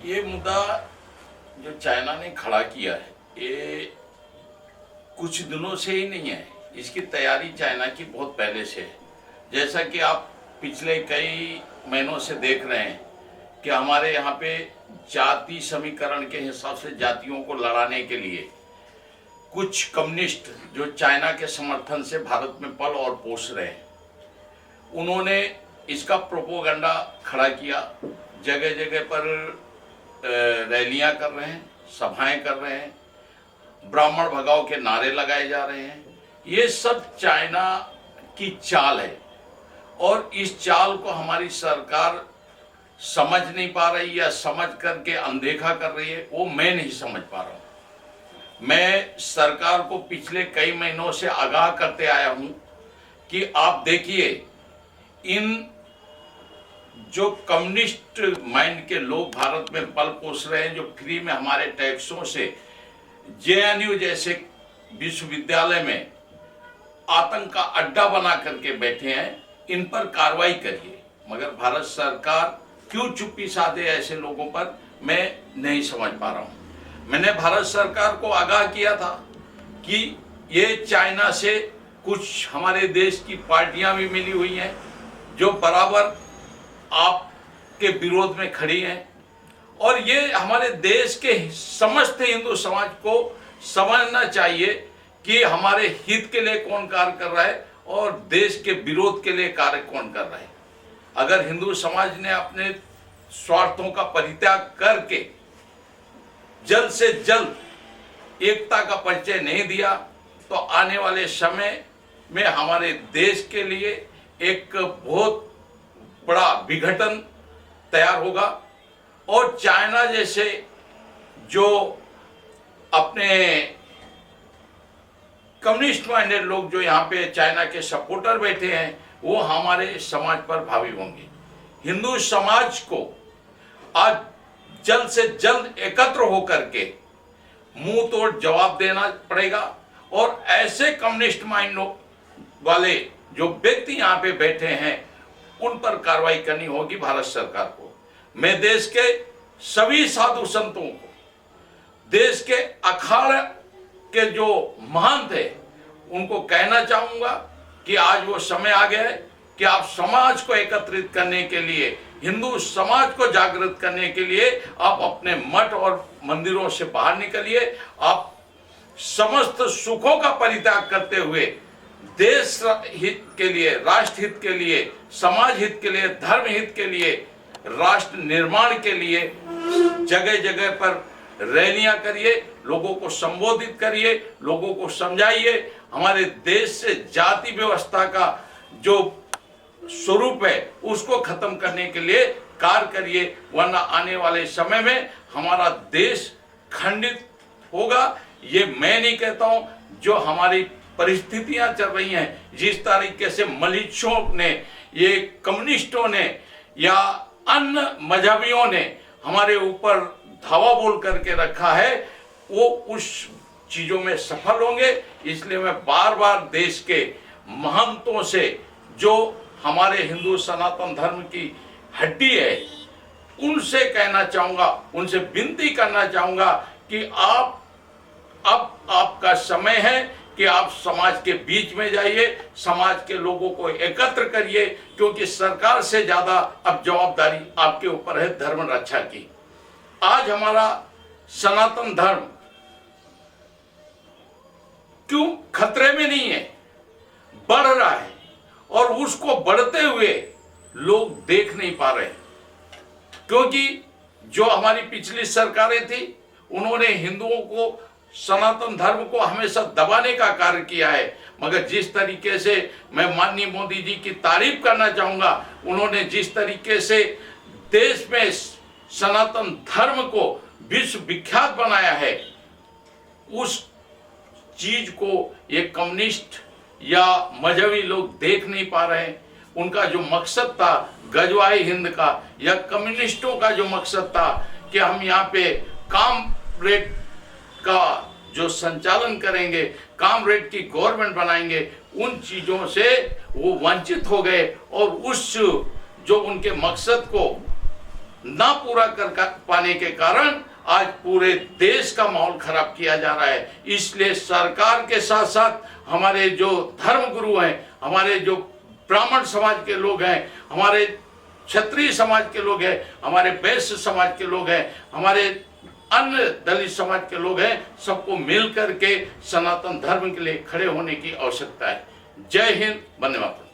ये मुद्दा जो चाइना ने खड़ा किया है, ये कुछ दिनों से ही नहीं है। इसकी तैयारी चाइना की बहुत पहले से है। जैसा कि आप पिछले कई महीनों से देख रहे हैं कि हमारे यहाँ पे जाति समीकरण के हिसाब से जातियों को लड़ाने के लिए कुछ कम्युनिस्ट जो चाइना के समर्थन से भारत में पल और पोस रहे हैं, उन्होंने इसका प्रोपोगंडा खड़ा किया। जगह जगह पर रैलियां कर रहे हैं, सभाएं कर रहे हैं, ब्राह्मण भगाओ के नारे लगाए जा रहे हैं। ये सब चाइना की चाल है और इस चाल को हमारी सरकार समझ नहीं पा रही या समझ करके अनदेखा कर रही है, वो मैं नहीं समझ पा रहा हूँ। मैं सरकार को पिछले कई महीनों से आगाह करते आया हूँ कि आप देखिए, इन जो कम्युनिस्ट माइंड के लोग भारत में पल पोस रहे हैं, जो फ्री में हमारे टैक्सों से जेएनयू जैसे विश्वविद्यालय में आतंक का अड्डा बना करके बैठे हैं, इन पर कार्रवाई करिए। मगर भारत सरकार क्यों चुप्पी साधे ऐसे लोगों पर, मैं नहीं समझ पा रहा हूँ। मैंने भारत सरकार को आगाह किया था कि ये चाइना से कुछ हमारे देश की पार्टियां भी मिली हुई हैं जो बराबर आपके विरोध में खड़ी हैं, और ये हमारे देश के समस्त हिंदू समाज को समझना चाहिए कि हमारे हित के लिए कौन कार्य कर रहा है और देश के विरोध के लिए कार्य कौन कर रहा है। अगर हिंदू समाज ने अपने स्वार्थों का परित्याग करके जल्द से जल्द एकता का परिचय नहीं दिया तो आने वाले समय में हमारे देश के लिए एक बहुत बड़ा विघटन तैयार होगा। और चाइना जैसे जो अपने कम्युनिस्ट माइंडेड लोग जो यहाँ पे चाइना के सपोर्टर बैठे हैं, वो हमारे समाज पर भावी होंगे। हिंदू समाज को आज जल्द से जल्द एकत्र होकर के मुंह तोड़ जवाब देना पड़ेगा और ऐसे कम्युनिस्ट माइंड वाले जो व्यक्ति यहाँ पे बैठे हैं, उन पर कार्रवाई करनी होगी भारत सरकार को। मैं देश के सभी साधु संतों को, देश के अखाड़े के जो महंत है, उनको कहना चाहूंगा कि आज वो समय आ गया है कि आप समाज को एकत्रित करने के लिए, हिंदू समाज को जागृत करने के लिए आप अपने मठ और मंदिरों से बाहर निकलिए। आप समस्त सुखों का परित्याग करते हुए देश हित के लिए, राष्ट्र हित के लिए, समाज हित के लिए, धर्म हित के लिए, राष्ट्र निर्माण के लिए जगह जगह पर रैलियां करिए, लोगों को संबोधित करिए, लोगों को समझाइए। हमारे देश से जाति व्यवस्था का जो स्वरूप है उसको खत्म करने के लिए कार्य करिए, वरना आने वाले समय में हमारा देश खंडित होगा। ये मैं नहीं कहता हूं, जो हमारी परिस्थितियां चल रही हैं, जिस तरीके से मलिच्छों ने, ये कम्युनिस्टों ने या अन्य मजहबियों ने हमारे ऊपर धावा बोल करके रखा है, वो उस चीजों में सफल होंगे। इसलिए मैं बार बार देश के महंतों से, जो हमारे हिंदू सनातन धर्म की हड्डी है, उनसे कहना चाहूंगा, उनसे विनती करना चाहूंगा कि अब आपका समय है कि आप समाज के बीच में जाइए, समाज के लोगों को एकत्र करिए, क्योंकि सरकार से ज्यादा अब जवाबदारी आपके ऊपर है धर्म रक्षा की। आज हमारा सनातन धर्म क्यों खतरे में नहीं है, बढ़ रहा है, और उसको बढ़ते हुए लोग देख नहीं पा रहे, क्योंकि जो हमारी पिछली सरकारें थी, उन्होंने हिंदुओं को, सनातन धर्म को हमेशा दबाने का कार्य किया है। मगर जिस तरीके से मैं माननीय मोदी जी की तारीफ करना चाहूंगा, उन्होंने जिस तरीके से देश में सनातन धर्म को विश्व विख्यात बनाया है, उस चीज को ये कम्युनिस्ट या मजहबी लोग देख नहीं पा रहे हैं। उनका जो मकसद था गजवाई हिंद का, या कम्युनिस्टों का जो मकसद था कि हम यहाँ पे काम रेट का जो संचालन करेंगे, काम रेट की गवर्नमेंट बनाएंगे, उन चीजों से वो वंचित हो गए और उस जो उनके मकसद को ना पूरा कर पाने के कारण आज पूरे देश का माहौल खराब किया जा रहा है। इसलिए सरकार के साथ साथ हमारे जो धर्म गुरु हैं, हमारे जो ब्राह्मण समाज के लोग हैं, हमारे क्षत्रिय समाज के लोग हैं, हमारे वैश्य समाज के लोग हैं, हमारे अन्य दलित समाज के लोग हैं, सबको मिल करके सनातन धर्म के लिए खड़े होने की आवश्यकता है। जय हिंद, वंदे मातरम।